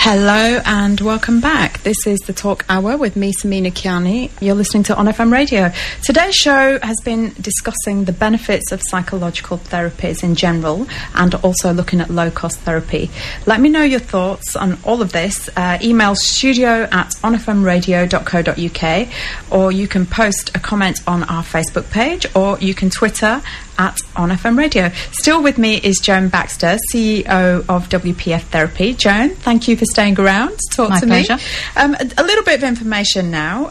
Hello and welcome back. This is the Talk Hour with me, Samina Kiyani. You're listening to OnFM Radio. Today's show has been discussing the benefits of psychological therapies in general and also looking at low-cost therapy. Let me know your thoughts on all of this. Email studio@onfmradio.co.uk, or you can post a comment on our Facebook page, or you can Twitter at OnFM Radio. Still with me is Joan Baxter, CEO of WPF Therapy. Joan, thank you for staying around to talk to me. A little bit of information now.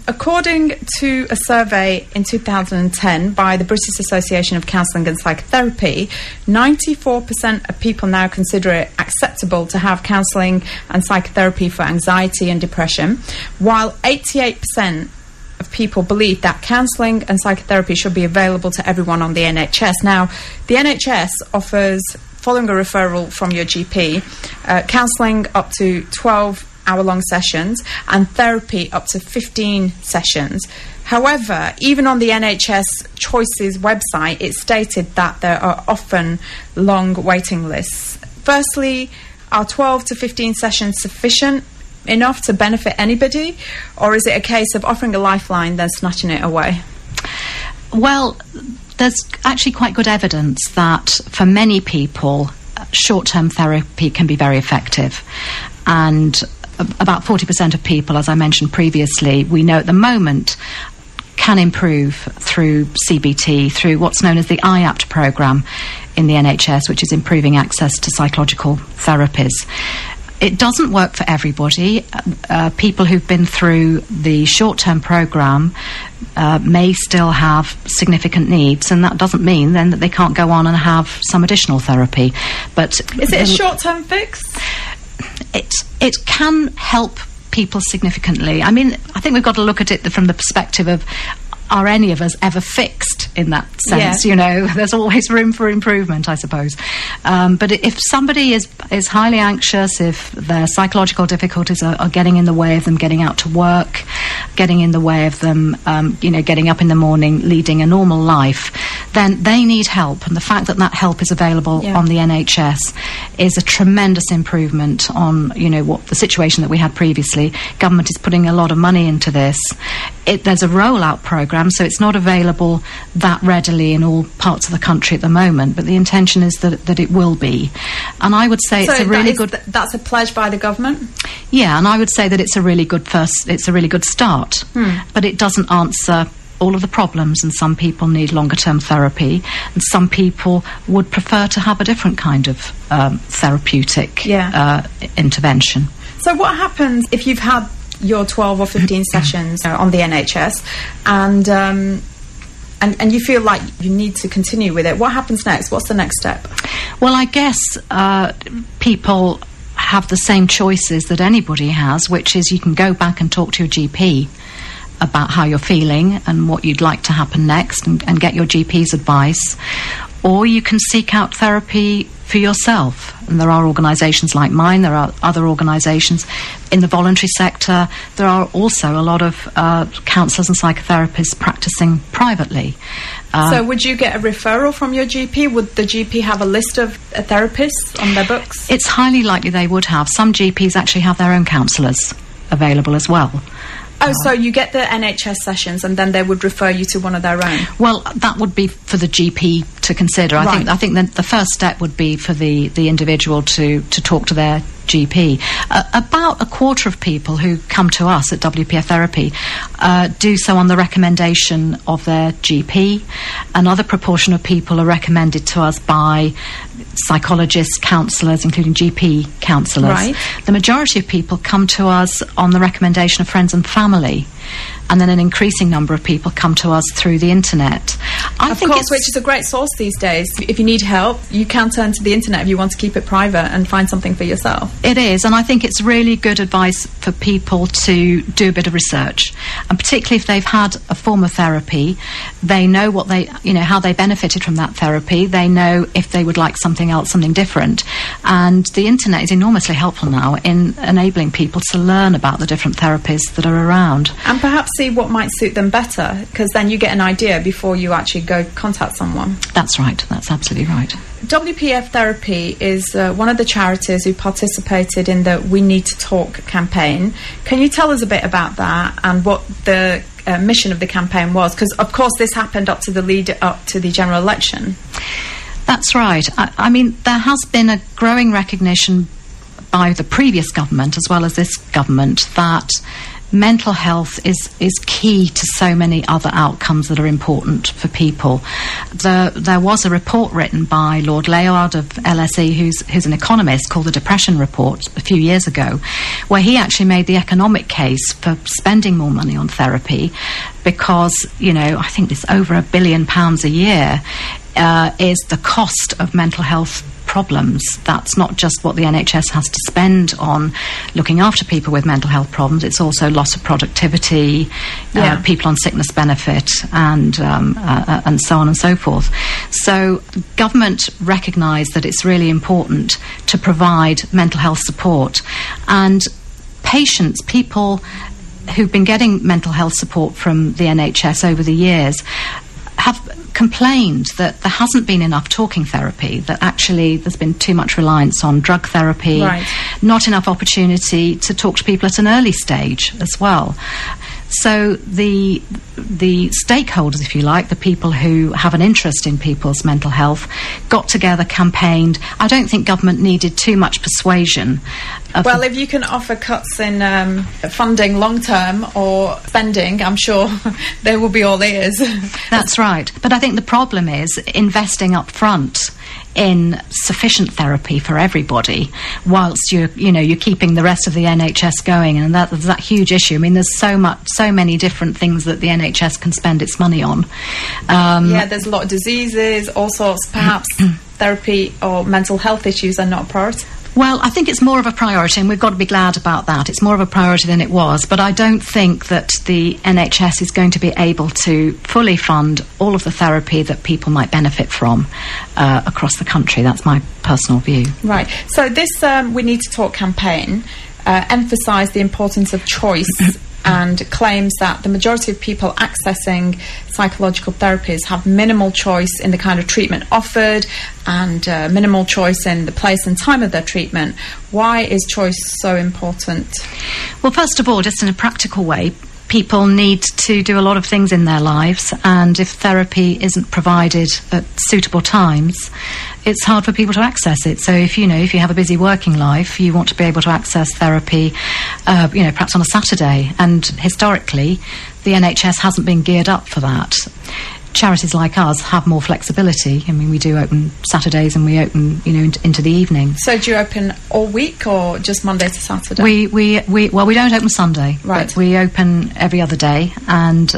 According to a survey in 2010 by the British Association of Counselling and Psychotherapy, 94% of people now consider it acceptable to have counselling and psychotherapy for anxiety and depression, while 88% of people believe that counselling and psychotherapy should be available to everyone on the NHS. Now, the NHS offers, following a referral from your GP, counselling up to 12-hour-long sessions and therapy up to 15 sessions. However, even on the NHS Choices website, it's stated that there are often long waiting lists. Firstly, are 12 to 15 sessions sufficient enough to benefit anybody, or is it a case of offering a lifeline then snatching it away? Well, there's actually quite good evidence that for many people short-term therapy can be very effective, and about 40% of people, as I mentioned previously, we know at the moment can improve through CBT, through what's known as the IAPT programme in the NHS, which is improving access to psychological therapies. It doesn't work for everybody. People who've been through the short-term programme may still have significant needs, and that doesn't mean then that they can't go on and have some additional therapy. But is it a short-term fix? It can help people significantly. I mean, I think we've got to look at it from the perspective of, are any of us ever fixed in that sense? Yeah. You know, there's always room for improvement, I suppose. But if somebody is highly anxious, if their psychological difficulties are getting in the way of them getting out to work, getting in the way of them, getting up in the morning, leading a normal life, then they need help. And the fact that that help is available on the NHS is a tremendous improvement on, what the situation that we had previously. Government is putting a lot of money into this. There's a rollout programme, so it's not available that readily in all parts of the country at the moment, but the intention is that it will be. And I would say it's a really good... That's a pledge by the government? Yeah, and I would say that it's a really good start. But it doesn't answer all of the problems, and some people need longer-term therapy, and some people would prefer to have a different kind of therapeutic intervention. So what happens if you've had your 12 or 15 sessions on the NHS and you feel like you need to continue with it? What happens next? What's the next step? Well, I guess people have the same choices that anybody has, which is you can go back and talk to your GP about how you're feeling and what you'd like to happen next, and get your GP's advice, or you can seek out therapy for yourself. And there are organisations like mine, there are other organisations in the voluntary sector. There are also a lot of counsellors and psychotherapists practising privately. So would you get a referral from your GP? Would the GP have a list of therapists on their books? It's highly likely they would have. Some GPs actually have their own counsellors available as well. Oh, so you get the NHS sessions and then they would refer you to one of their own? Well, that would be for the GP to consider. Right. I think the first step would be for the individual to talk to their GP. About a quarter of people who come to us at WPF Therapy do so on the recommendation of their GP. Another proportion of people are recommended to us by psychologists, counsellors, including GP counsellors. Right. The majority of people come to us on the recommendation of friends and family. And then an increasing number of people come to us through the internet. Of course, which is a great source these days. If you need help, you can turn to the internet if you want to keep it private and find something for yourself. It is, and I think it's really good advice for people to do a bit of research. And particularly if they've had a form of therapy, they know what how they benefited from that therapy. They know if they would like something else, something different. And the internet is enormously helpful now in enabling people to learn about the different therapies that are around. And perhaps see what might suit them better, because then you get an idea before you actually go contact someone. That's right. That's absolutely right. WPF Therapy is one of the charities who participated in the We Need to Talk campaign. Can you tell us a bit about that and what the mission of the campaign was? Because, of course, this happened up to the general election. That's right. I mean, there has been a growing recognition by the previous government as well as this government that mental health is key to so many other outcomes that are important for people. There was a report written by Lord Layard of LSE, who's an economist, called the Depression Report a few years ago, where he actually made the economic case for spending more money on therapy because, I think it's over £1 billion a year is the cost of mental health problems. That's not just what the NHS has to spend on looking after people with mental health problems. It's also loss of productivity, people on sickness benefit, and so on and so forth. So government recognise that it's really important to provide mental health support, and patients, people who've been getting mental health support from the NHS over the years have complained that there hasn't been enough talking therapy, that actually there's been too much reliance on drug therapy, not enough opportunity to talk to people at an early stage as well. So the stakeholders, if you like, the people who have an interest in people's mental health, got together, campaigned. I don't think government needed too much persuasion. Well, if you can offer cuts in funding long-term or spending, I'm sure they will be all ears. That's right. But I think the problem is investing up front in sufficient therapy for everybody whilst you're keeping the rest of the NHS going, and there's that huge issue. I mean, there's so many different things that the NHS can spend its money on. There's a lot of diseases, all sorts. Perhaps therapy or mental health issues are not a priority. Well, I think it's more of a priority, and we've got to be glad about that. It's more of a priority than it was, but I don't think that the NHS is going to be able to fully fund all of the therapy that people might benefit from across the country. That's my personal view. Right. So this We Need to Talk campaign emphasised the importance of choice and claims that the majority of people accessing psychological therapies have minimal choice in the kind of treatment offered and minimal choice in the place and time of their treatment. Why is choice so important? Well, first of all, just in a practical way, people need to do a lot of things in their lives, and if therapy isn't provided at suitable times, it's hard for people to access it. So if you have a busy working life, you want to be able to access therapy, perhaps on a Saturday, and historically the NHS hasn't been geared up for that. Charities like us have more flexibility. I mean, we do open Saturdays and we open, into the evening. So do you open all week or just Monday to Saturday? We don't open Sunday, right? But we open every other day, and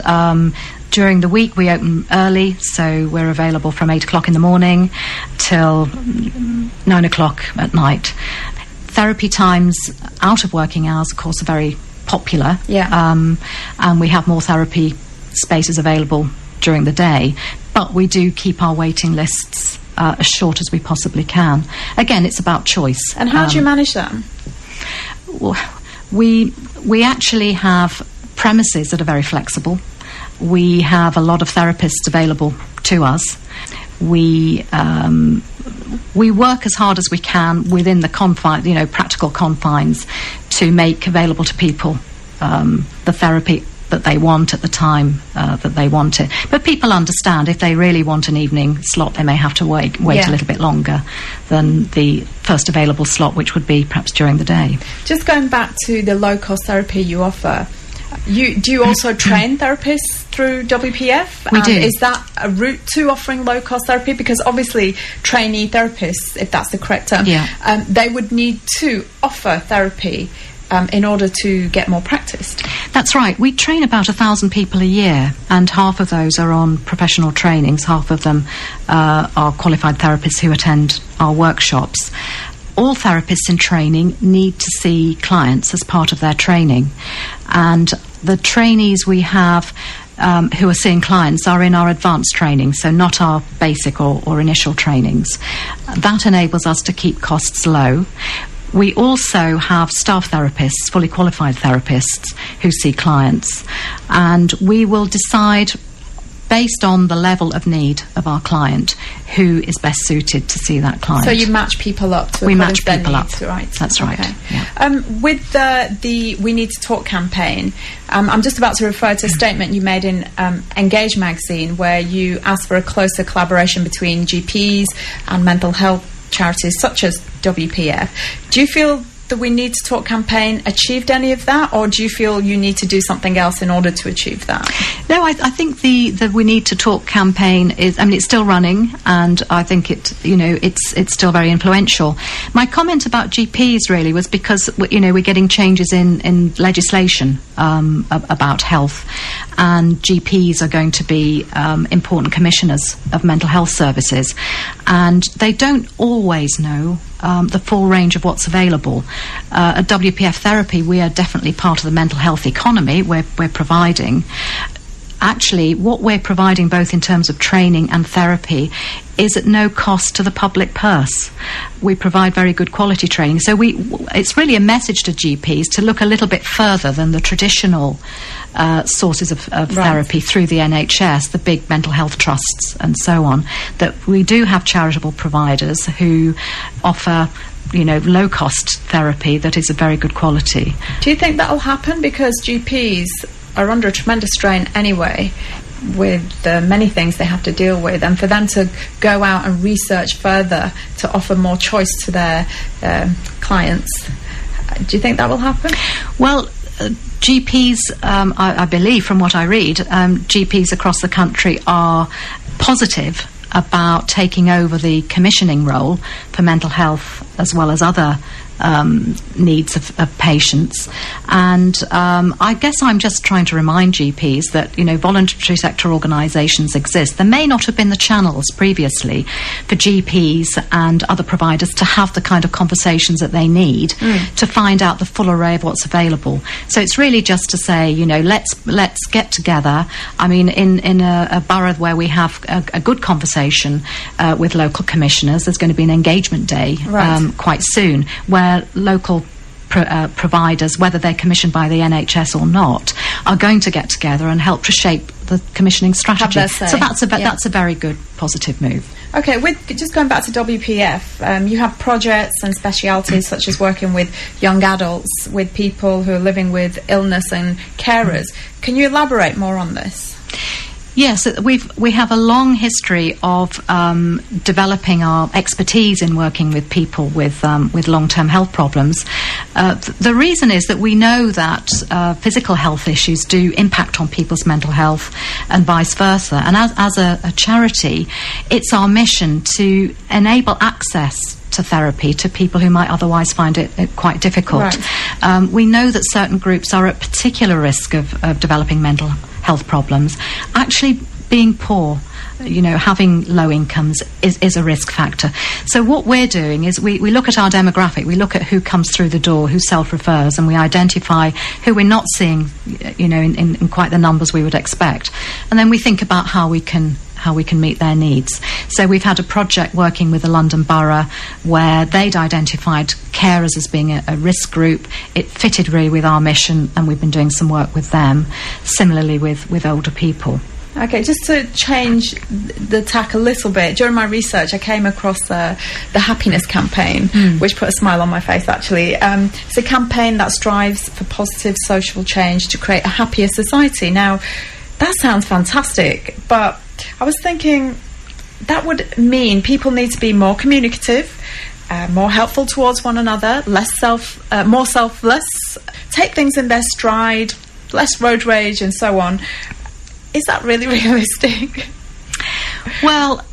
during the week we open early, so we're available from 8 o'clock in the morning till 9 o'clock at night. Therapy times out of working hours, of course, are very popular. And we have more therapy spaces available during the day, but we do keep our waiting lists as short as we possibly can. Again, it's about choice. And how do you manage that? We actually have premises that are very flexible. We have a lot of therapists available to us. We work as hard as we can within the practical confines to make available to people the therapy that they want at the time that they want it. But people understand if they really want an evening slot, they may have to wait a little bit longer than the first available slot, which would be perhaps during the day. Just going back to the low-cost therapy you offer, do you also train therapists through WPF? We do. Is that a route to offering low-cost therapy? Because obviously trainee therapists, if that's the correct term, they would need to offer therapy in order to get more practiced. That's right. We train about 1,000 people a year, and half of those are on professional trainings. Half of them are qualified therapists who attend our workshops. All therapists in training need to see clients as part of their training, and the trainees we have who are seeing clients are in our advanced training, so not our basic or initial trainings. That enables us to keep costs low. We also have staff therapists, fully qualified therapists, who see clients, and we will decide based on the level of need of our client who is best suited to see that client. So you match people up to we match people up, right? That's right. Okay. Yeah. With the We Need to Talk campaign, I'm just about to refer to a statement you made in Engage magazine, where you asked for a closer collaboration between GPs and mental health charities such as WPF. Do you feel the We Need to Talk campaign achieved any of that, or do you feel you need to do something else in order to achieve that? No, I think the We Need to Talk campaign is, I mean, it's still running, and I think it's still very influential. My comment about GPs really was because, we're getting changes in legislation about health, and GPs are going to be important commissioners of mental health services, and they don't always know the full range of what's available. At WPF Therapy, we are definitely part of the mental health economy. We're providing. Actually, what we're providing, both in terms of training and therapy, is at no cost to the public purse. We provide very good quality training. So it's really a message to GPs to look a little bit further than the traditional sources of therapy through the NHS, the big mental health trusts and so on, that we do have charitable providers who offer low-cost therapy that is of very good quality. Do you think that'll happen? Because GPs are under a tremendous strain anyway with the many things they have to deal with, and for them to go out and research further to offer more choice to their clients, do you think that will happen? Well, GPs, I believe from what I read, GPs across the country are positive about taking over the commissioning role for mental health as well as other needs of patients. And I guess I'm just trying to remind GPs that, voluntary sector organisations exist. There may not have been the channels previously for GPs and other providers to have the kind of conversations that they need to find out the full array of what's available. So it's really just to say, let's get together. I mean, in a borough where we have a good conversation with local commissioners, there's going to be an engagement day quite soon, where local providers, whether they're commissioned by the NHS or not, are going to get together and help to shape the commissioning strategy. So that's a very good positive move. Okay, just going back to WPF, you have projects and specialities such as working with young adults, with people who are living with illness, and carers. Can you elaborate more on this? Yes, we have a long history of developing our expertise in working with people with long-term health problems. The reason is that we know that physical health issues do impact on people's mental health and vice versa. And as a charity, it's our mission to enable access to therapy to people who might otherwise find it quite difficult. Right. We know that certain groups are at particular risk of developing mental health problems. Actually being poor, having low incomes is a risk factor. So what we're doing is we look at our demographic, we look at who comes through the door, who self-refers, and we identify who we're not seeing, in quite the numbers we would expect. And then we think about how we can meet their needs. So we've had a project working with the London Borough where they'd identified carers as being a risk group. It fitted really with our mission, and we've been doing some work with them, similarly with older people. Okay, just to change the tack a little bit, during my research I came across the Happiness campaign, which put a smile on my face actually. It's a campaign that strives for positive social change to create a happier society. Now, that sounds fantastic, but I was thinking that would mean people need to be more communicative, more helpful towards one another, more selfless, take things in their stride, less road rage and so on. Is that really realistic? Well,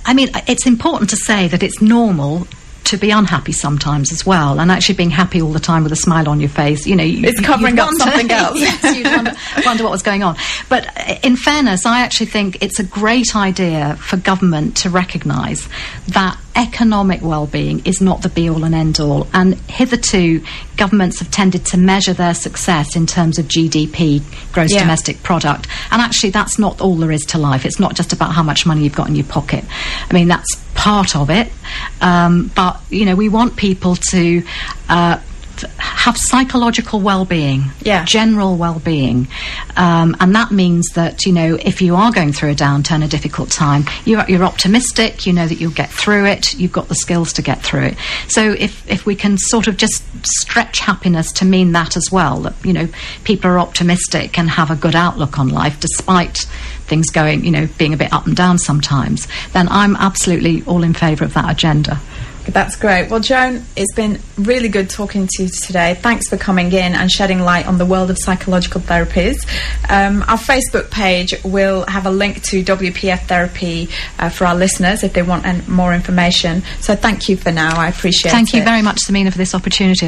I mean, it's important to say that it's normal to be unhappy sometimes as well, and actually being happy all the time with a smile on your face, it's covering up something else. Yes, you'd wonder what was going on. But in fairness, I actually think it's a great idea for government to recognise that economic well-being is not the be-all and end-all, and hitherto governments have tended to measure their success in terms of GDP, gross domestic product, and actually that's not all there is to life. It's not just about how much money you've got in your pocket. I mean, that's part of it, but we want people to have psychological well-being, general well-being, and that means that if you are going through a downturn, a difficult time, you're optimistic. You know that you'll get through it. You've got the skills to get through it. So if we can sort of just stretch happiness to mean that as well, that people are optimistic and have a good outlook on life despite things going being a bit up and down sometimes, then I'm absolutely all in favour of that agenda. That's great. Well, Joan, it's been really good talking to you today. Thanks for coming in and shedding light on the world of psychological therapies. Our Facebook page will have a link to WPF Therapy for our listeners if they want more information. So thank you for now. I appreciate it. Thank you very much, Samina, for this opportunity.